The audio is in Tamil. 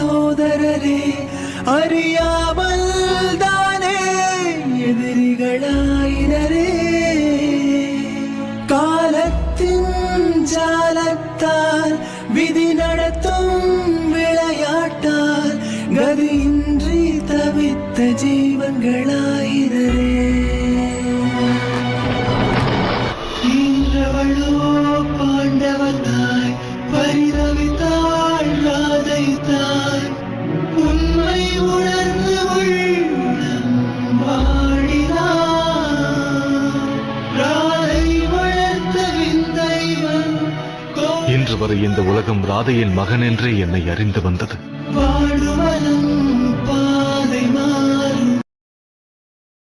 சோதரரே அறியாமல் தானே எதிரிகளாயினரே காலத்தின் ஜாலத்தால் விதி நடத்தும் விளையாட்டால் கதியின்றி தவித்த ஜீவன்களாயினரே இன்றவளோ பாண்டவர் தாய் பரிதவித்தாள் ராதை தாய் உண்மை உணர்ந்து உள்ளம் வாடினார் ராதை வளர்த்த விந்தைவன் இன்று வரை இந்த உலகம் ராதையின் மகன் என்றே என்னை அறிந்து வந்தது. வாழுமலம்